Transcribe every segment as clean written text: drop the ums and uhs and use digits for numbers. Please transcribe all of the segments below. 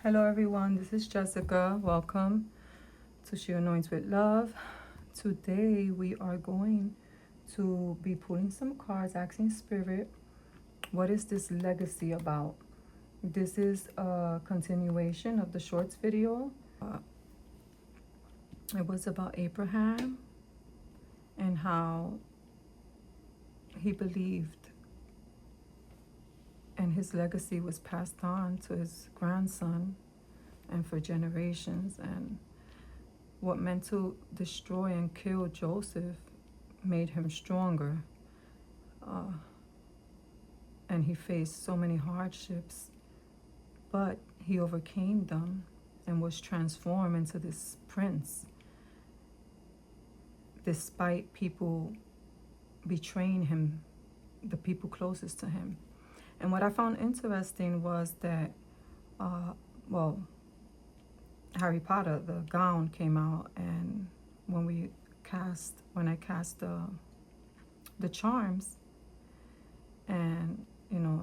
Hello everyone, this is Jessica. Welcome to She Anoints with Love. Today we are going to be pulling some cards, asking Spirit, what is this legacy about? This is a continuation of the shorts video. It was about Abraham and how he believed and his legacy was passed on to his grandson and for generations, and what meant to destroy and kill Joseph made him stronger, and he faced so many hardships, but he overcame them and was transformed into this prince despite people betraying him, the people closest to him. And what I found interesting was that, Harry Potter, the gown came out, and when I cast the charms, and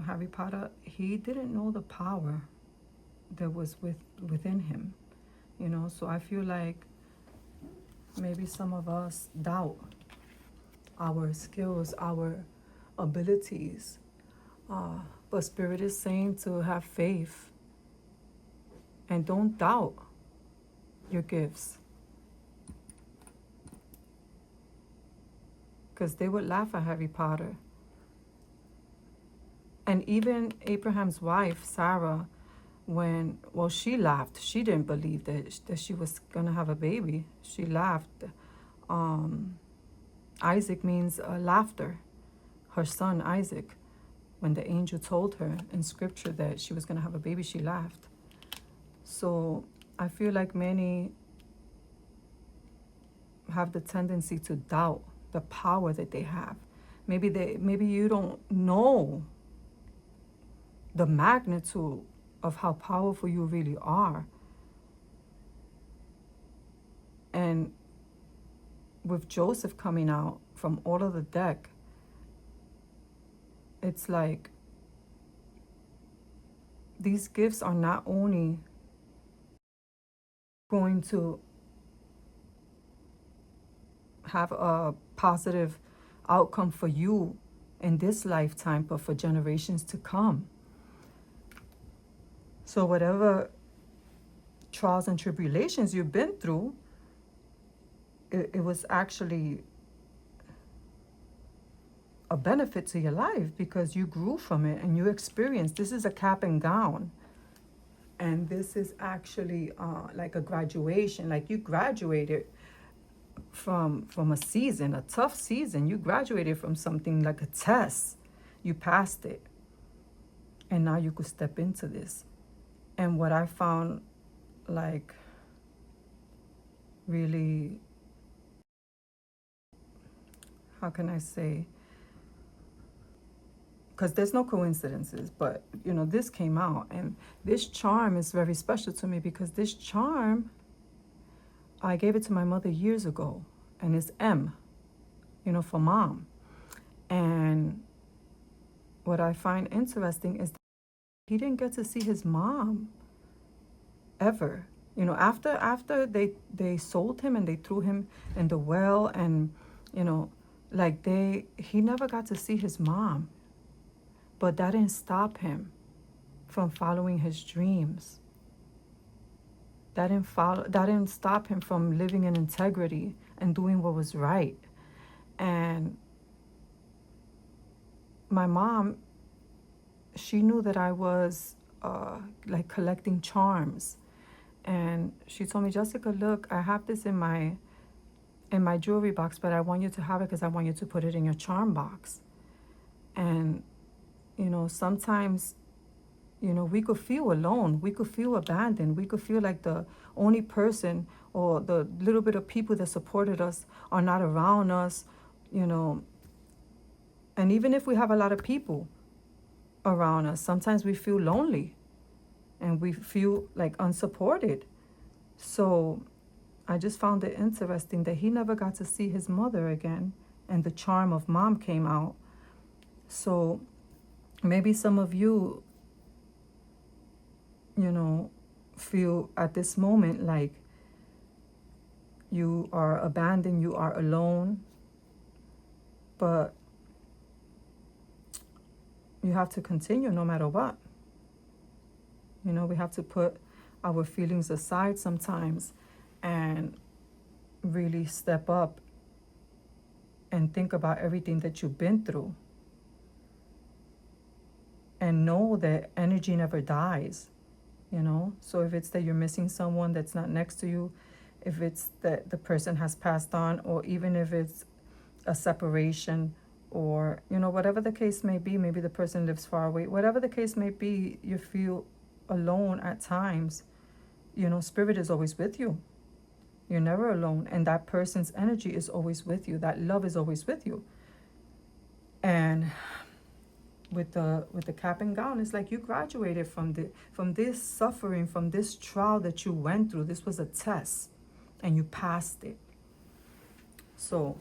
Harry Potter, he didn't know the power that was within him, So I feel like maybe some of us doubt our skills, our abilities. But Spirit is saying to have faith and don't doubt your gifts. Because they would laugh at Harry Potter. And even Abraham's wife, Sarah, she laughed. She didn't believe that she was going to have a baby. She laughed. Isaac means laughter. Her son, Isaac. When the angel told her in scripture that she was going to have a baby, she laughed. So I feel like many have the tendency to doubt the power that they have. Maybe you don't know the magnitude of how powerful you really are. And with Joseph coming out from all of the deck, it's like these gifts are not only going to have a positive outcome for you in this lifetime, but for generations to come. So whatever trials and tribulations you've been through, it was actually a benefit to your life because you grew from it and you experienced. This is a cap and gown, and this is actually like a graduation. Like you graduated from a season, a tough season. You graduated from something like a test. You passed it, and now you could step into this. And what I found, like, really, how can I say, because there's no coincidences, but this came out, and this charm is very special to me because this charm, I gave it to my mother years ago, and it's M, for mom. And what I find interesting is that he didn't get to see his mom ever. After they sold him and they threw him in the well, and he never got to see his mom. But that didn't stop him from following his dreams. That didn't stop him from living in integrity and doing what was right. And my mom, she knew that I was collecting charms. And she told me, Jessica, look, I have this in my jewelry box, but I want you to have it because I want you to put it in your charm box. And sometimes, we could feel alone. We could feel abandoned. We could feel like the only person or the little bit of people that supported us are not around us, And even if we have a lot of people around us, sometimes we feel lonely and we feel like unsupported. So I just found it interesting that he never got to see his mother again, and the charm of mom came out. So maybe some of you, feel at this moment like you are abandoned, you are alone, but you have to continue no matter what. You know, we have to put our feelings aside sometimes and really step up and think about everything that you've been through. And know that energy never dies, you know? So if it's that you're missing someone that's not next to you, if it's that the person has passed on, or even if it's a separation, or, you know, whatever the case may be, maybe the person lives far away, whatever the case may be, you feel alone at times, you know, spirit is always with you. You're never alone. And that person's energy is always with you. That love is always with you. And with the cap and gown, it's like you graduated from this suffering, from this trial that you went through. This was a test and you passed it. So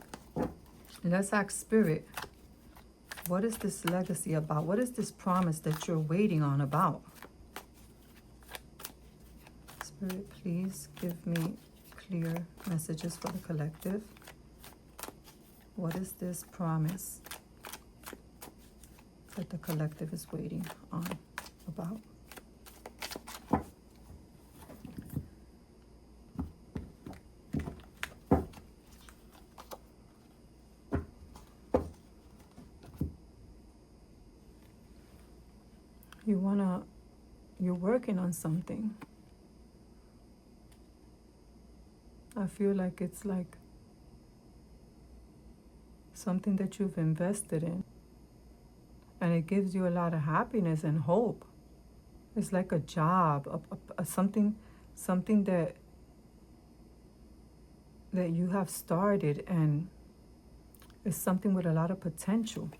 let's ask Spirit, what is this legacy about? What is this promise that you're waiting on about? Spirit, please give me clear messages for the collective. What is this promise that the collective is waiting on about? You're working on something. I feel like it's like something that you've invested in, and it gives you a lot of happiness and hope. It's like a job, something that you have started, and it's something with a lot of potential.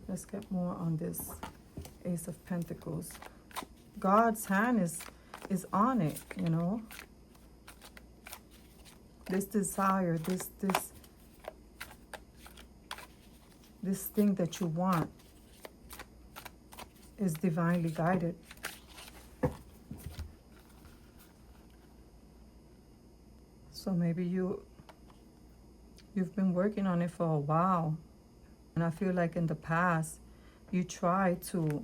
Let's get more on this Ace of Pentacles. God's hand is on it, you know. This desire, this thing that you want is divinely guided. So maybe you've been working on it for a while, and I feel like in the past you tried to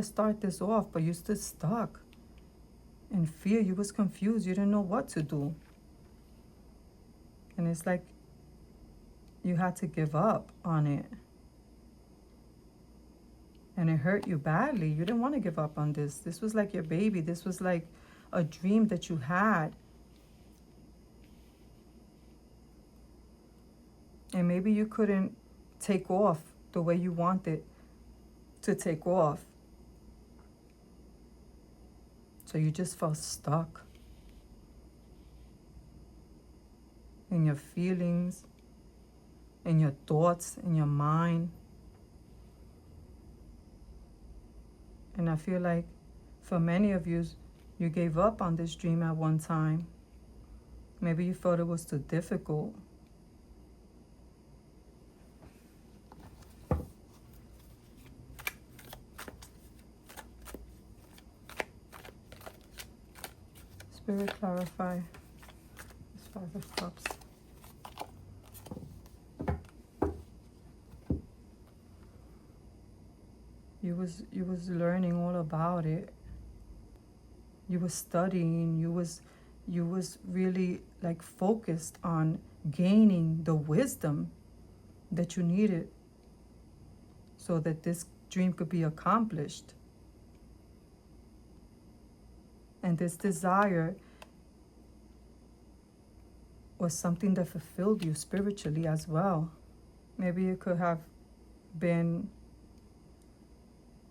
start this off, but you stood stuck in fear. You was confused. You didn't know what to do. And it's like you had to give up on it. And it hurt you badly. You didn't want to give up on this. This was like your baby. This was like a dream that you had. And maybe you couldn't take off the way you wanted to take off. So you just felt stuck in your feelings, in your thoughts, in your mind. And I feel like for many of you, you gave up on this dream at one time. Maybe you thought it was too difficult. Spirit, clarify this Five of Cups. You was learning all about it. You was studying. You was really like focused on gaining the wisdom that you needed so that this dream could be accomplished. And this desire was something that fulfilled you spiritually as well. Maybe it could have been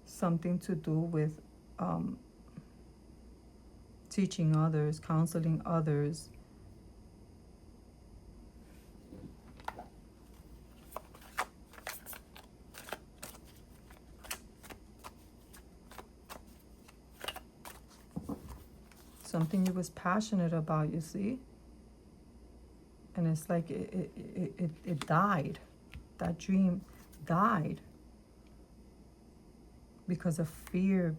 something to do with teaching others, counseling others. Something you was passionate about, you see? And it's like it died. That dream died. because of fear,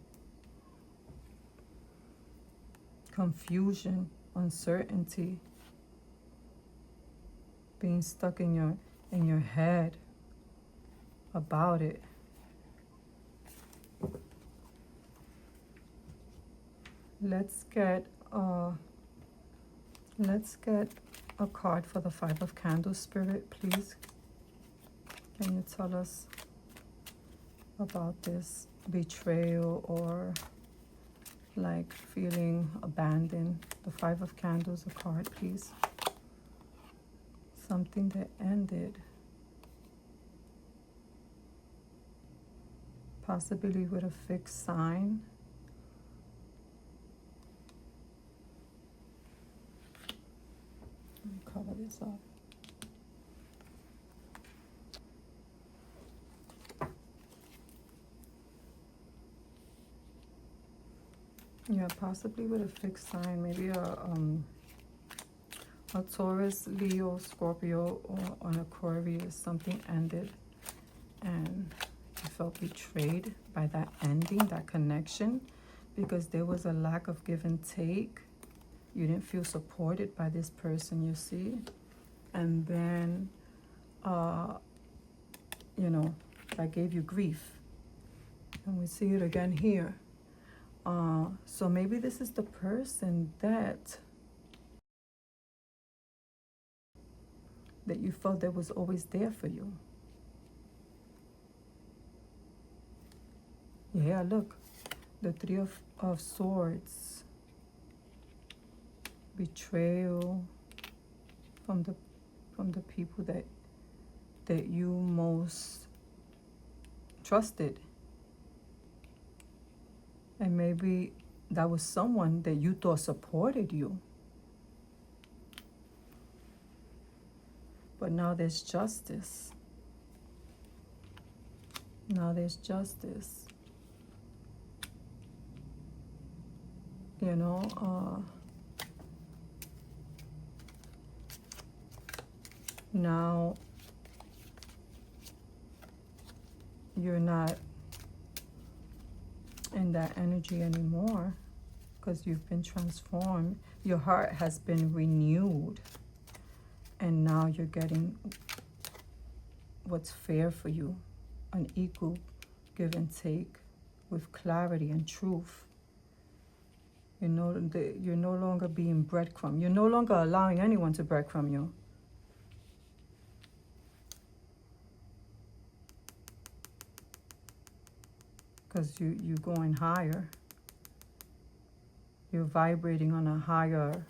confusion, uncertainty, being stuck in your head about it. Let's get a card for the Five of Candles, Spirit, please. Can you tell us about this betrayal or like feeling abandoned? The Five of Candles, a card, please. Something that ended. Possibly with a fixed sign. Let me cover this up. Yeah, possibly with a fixed sign, maybe a Taurus, Leo, Scorpio, or an Aquarius. Something ended and you felt betrayed by that ending, that connection, because there was a lack of give and take. You didn't feel supported by this person, you see. And then, you know, that gave you grief. And we see it again here. So maybe this is the person that you felt that was always there for you. Yeah, look, the Three of Swords, betrayal from the people that you most trusted, and maybe that was someone that you thought supported you. But now there's justice. Now there's justice. You know, now you're not in that energy anymore because you've been transformed. Your heart has been renewed. And now you're getting what's fair for you, an equal give and take with clarity and truth. You're no longer being breadcrumb. You're no longer allowing anyone to breadcrumb you. Because you're going higher. You're vibrating on a higher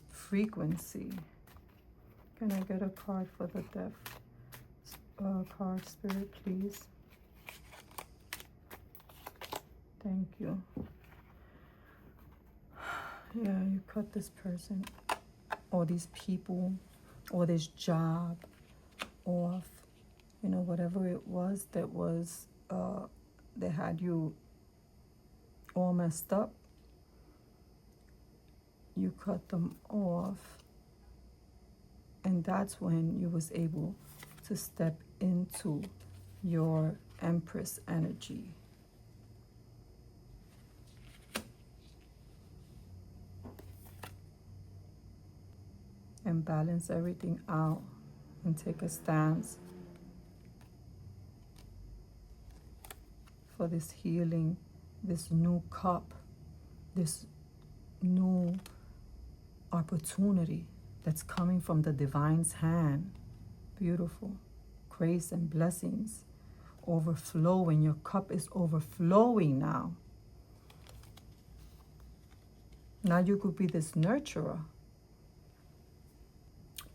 frequency. Can I get a card for the Death card, Spirit, please? Thank you. Yeah, you cut this person or these people or this job off. You know, whatever it was that had you all messed up. You cut them off. And that's when you was able to step into your Empress energy. And balance everything out and take a stance for this healing, this new cup, this new opportunity that's coming from the divine's hand. Beautiful. Grace and blessings overflowing. Your cup is overflowing now. Now you could be this nurturer.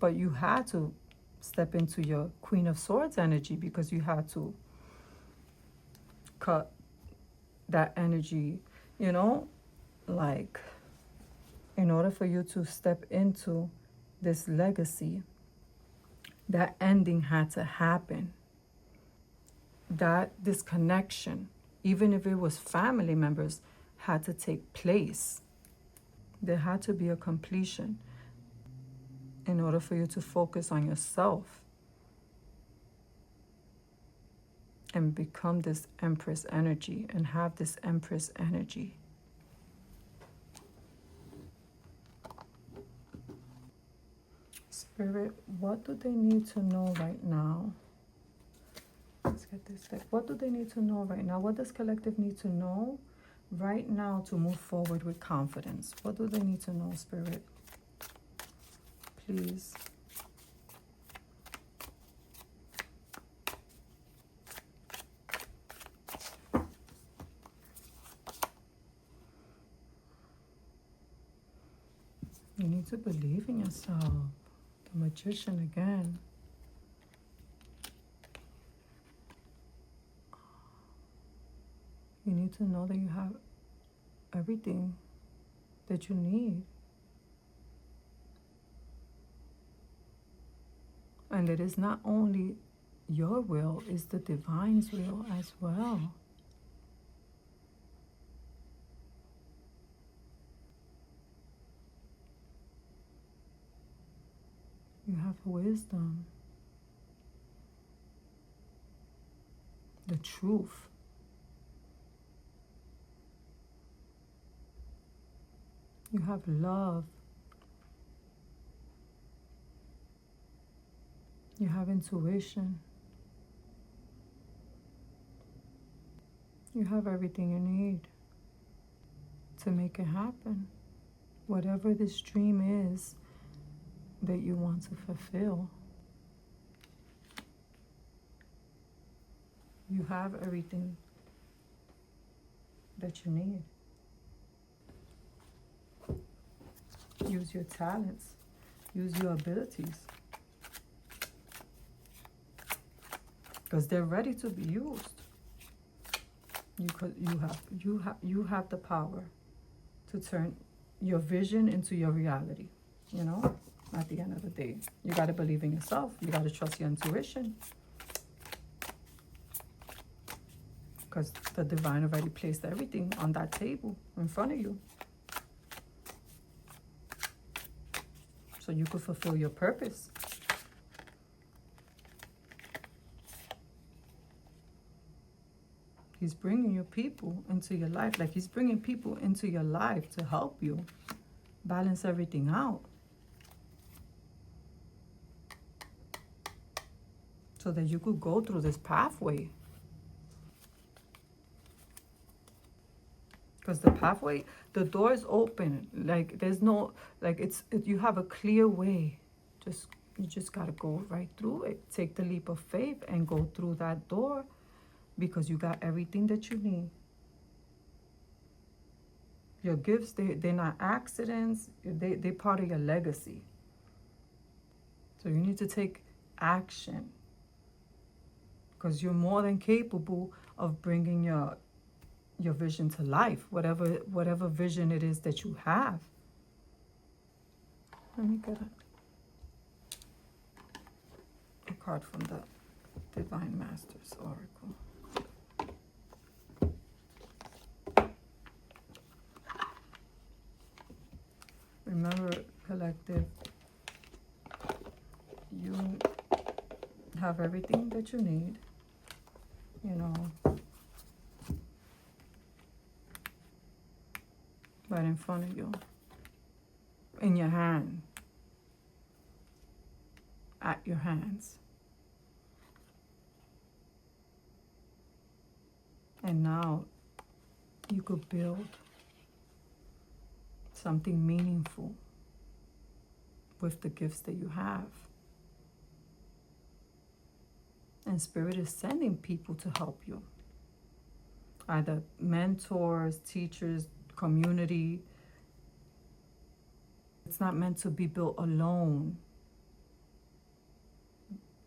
But you had to step into your Queen of Swords energy because you had to cut that energy, you know, like in order for you to step into this legacy, that ending had to happen. That disconnection, even if it was family members, had to take place. There had to be a completion in order for you to focus on yourself and become this Empress energy and have this Empress energy. Spirit, what do they need to know right now? Let's get this deck. What do they need to know right now? What does collective need to know right now to move forward with confidence? What do they need to know, Spirit? Please. You need to believe in yourself. The Magician again. You need to know that you have everything that you need. And it is not only your will, it's the divine's will as well. You have wisdom, the truth. You have love. You have intuition. You have everything you need to make it happen. Whatever this dream is that you want to fulfill, you have everything that you need. Use your talents. Use your abilities. Because they're ready to be used. You have the power to turn your vision into your reality. You know, at the end of the day, you got to believe in yourself. You got to trust your intuition. Because the divine already placed everything on that table in front of you. So you could fulfill your purpose. He's bringing your people into your life. Like he's bringing people into your life to help you balance everything out. So that you could go through this pathway. Because the pathway, the door is open. Like there's no, like you have a clear way. You just gotta go right through it. Take the leap of faith and go through that door. Because you got everything that you need. Your gifts, they're not accidents. They're part of your legacy. So you need to take action. Because you're more than capable of bringing your vision to life. Whatever vision it is that you have. Let me get a card from the Divine Masters Oracle. Remember, collective, you have everything that you need, you know, right in front of you, in your hand, at your hands. And now you could build something meaningful with the gifts that you have. And Spirit is sending people to help you. Either mentors, teachers, community. It's not meant to be built alone.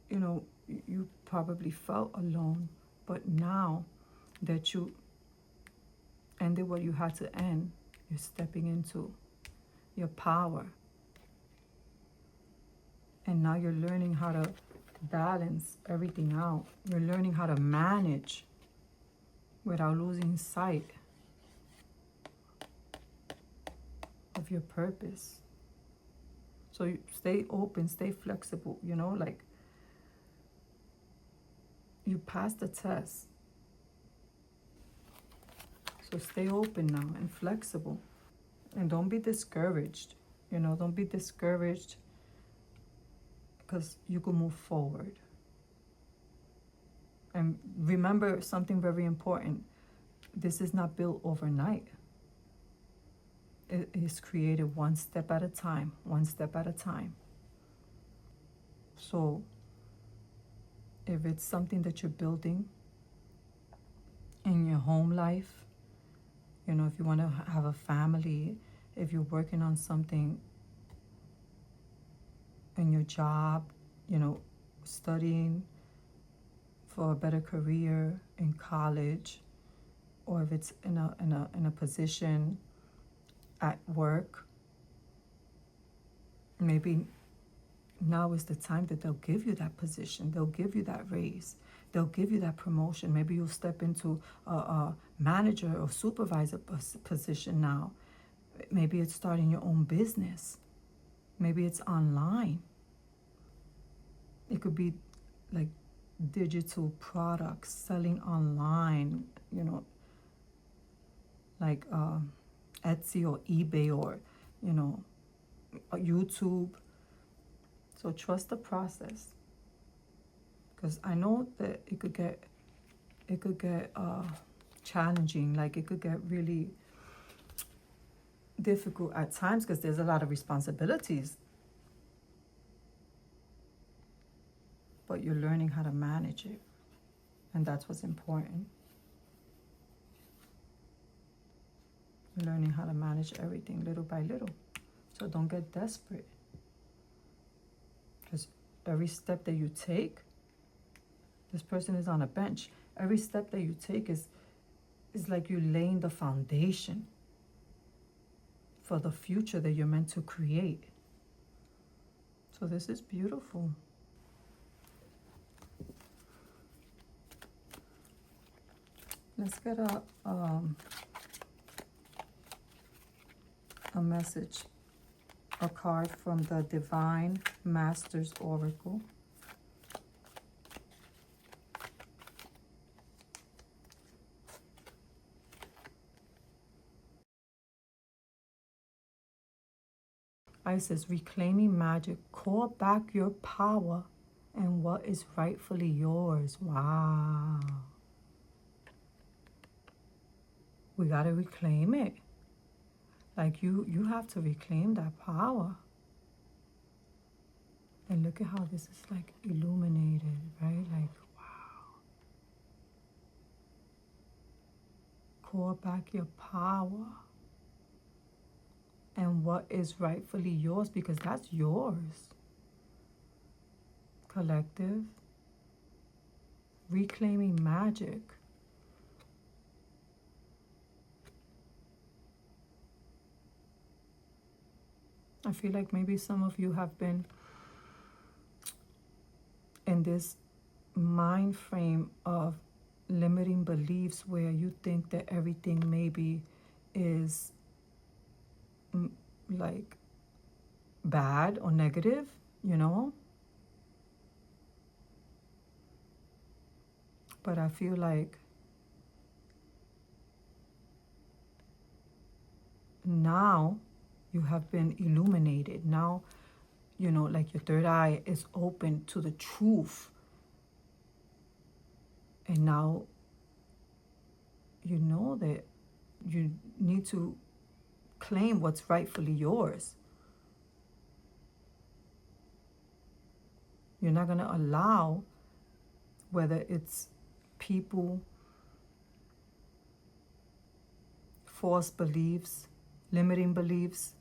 You know, you probably felt alone, but now that you ended what you had to end, you're stepping into your power. And now you're learning how to balance everything out. You're learning how to manage without losing sight of your purpose. So you stay open, stay flexible, you know, like You passed the test. So stay open now and flexible. And don't be discouraged. Don't be discouraged, because you can move forward. And remember something very important. This is not built overnight. It is created one step at a time, one step at a time. So if it's something that you're building in your home life, if you want to have a family, if you're working on something in your job, studying for a better career in college, or if it's in a position at work, maybe now is the time that they'll give you that position, they'll give you that raise, they'll give you that promotion. Maybe you'll step into a manager or supervisor position now. Maybe it's starting your own business. Maybe it's online. It could be like digital products, selling online, like Etsy or eBay, or YouTube. So trust the process, because I know that it could get challenging. Like it could get really difficult at times, because there's a lot of responsibilities. But you're learning how to manage it, and that's what's important. You're learning how to manage everything little by little. So don't get desperate, because every step that you take, this person is on a bench. Every step that you take is like you're laying the foundation for the future that you're meant to create. So this is beautiful. Let's get a message, a card from the Divine Masters Oracle. It says, reclaiming magic, call back your power and what is rightfully yours. Wow. We got to reclaim it. Like you have to reclaim that power. And look at how this is like illuminated, right? Like, wow. Call back your power and what is rightfully yours, because that's yours. Collective. Reclaiming magic. I feel like maybe some of you have been in this mind frame of limiting beliefs where you think that everything maybe is like bad or negative, But I feel like now you have been illuminated. Now, like your third eye is open to the truth. And now you know that you need to claim what's rightfully yours. You're not going to allow, whether it's people, false beliefs, limiting beliefs,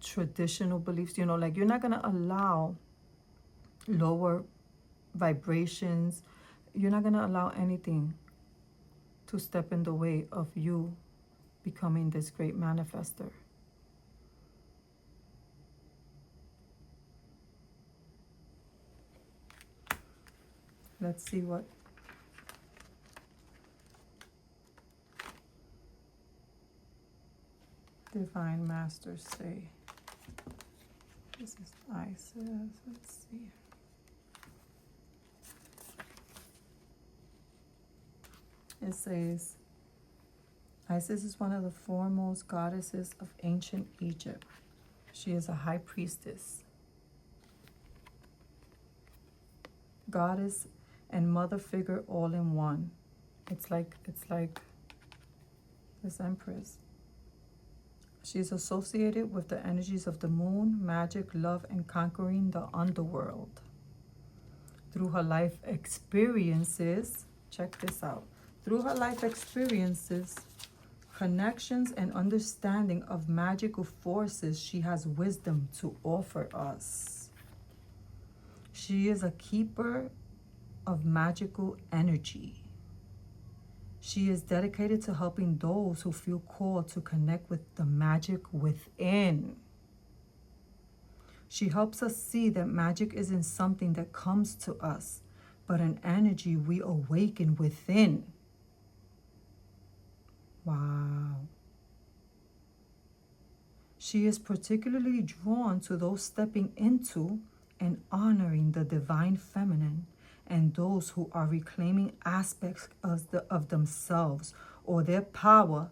traditional beliefs, like you're not going to allow lower vibrations. You're not going to allow anything to step in the way of you becoming this great manifester. Let's see what Divine Masters say. This is Isis. Let's see. It says, Isis is one of the foremost goddesses of ancient Egypt. She is a high priestess, goddess, and mother figure all in one. It's like this empress. She is associated with the energies of the moon, magic, love, and conquering the underworld. Through her life experiences, check this out. Through her life experiences, connections, and understanding of magical forces, she has wisdom to offer us. She is a keeper of magical energy. She is dedicated to helping those who feel called to connect with the magic within. She helps us see that magic isn't something that comes to us, but an energy we awaken within. Wow. She is particularly drawn to those stepping into and honoring the divine feminine, and those who are reclaiming aspects of themselves or their power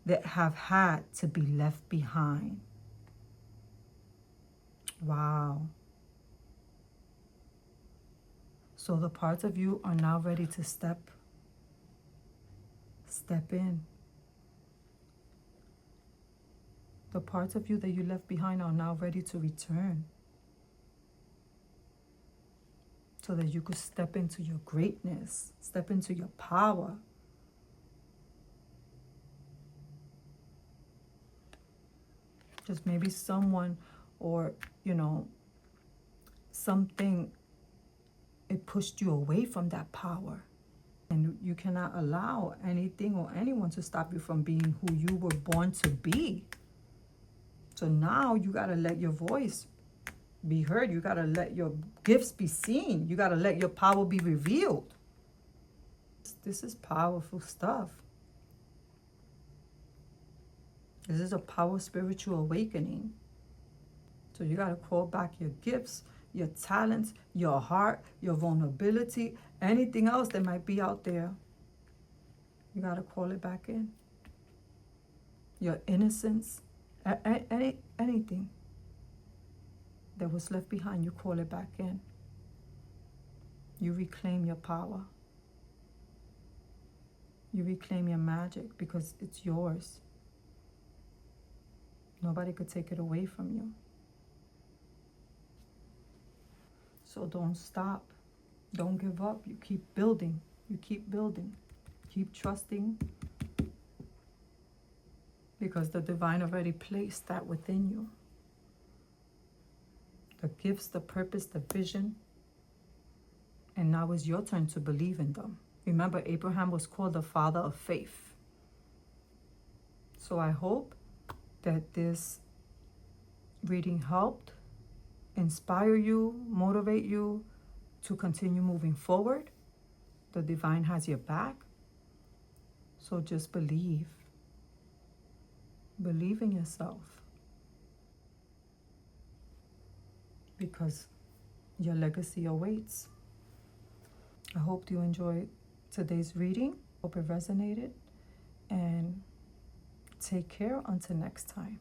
that have had to be left behind. Wow. So the parts of you are now ready to step in. The parts of you that you left behind are now ready to return, so that you could step into your greatness, step into your power. Just maybe someone or, something, it pushed you away from that power. And you cannot allow anything or anyone to stop you from being who you were born to be. So now you got to let your voice be heard. You got to let your gifts be seen. You got to let your power be revealed. This is powerful stuff. This is a power spiritual awakening. So you got to call back your gifts, your talents, your heart, your vulnerability, anything else that might be out there. You got to call it back in. Your innocence, anything that was left behind, you call it back in. You reclaim your power. You reclaim your magic because it's yours. Nobody could take it away from you. So don't stop. Don't give up. You keep building. You keep building. Keep trusting, because the divine already placed that within you. The gifts, the purpose, the vision. And now it's your turn to believe in them. Remember, Abraham was called the father of faith. So I hope that this reading helped inspire you, motivate you to continue moving forward. The divine has your back. So just believe. Believe in yourself. Because your legacy awaits. I hope you enjoyed today's reading. Hope it resonated. And take care until next time.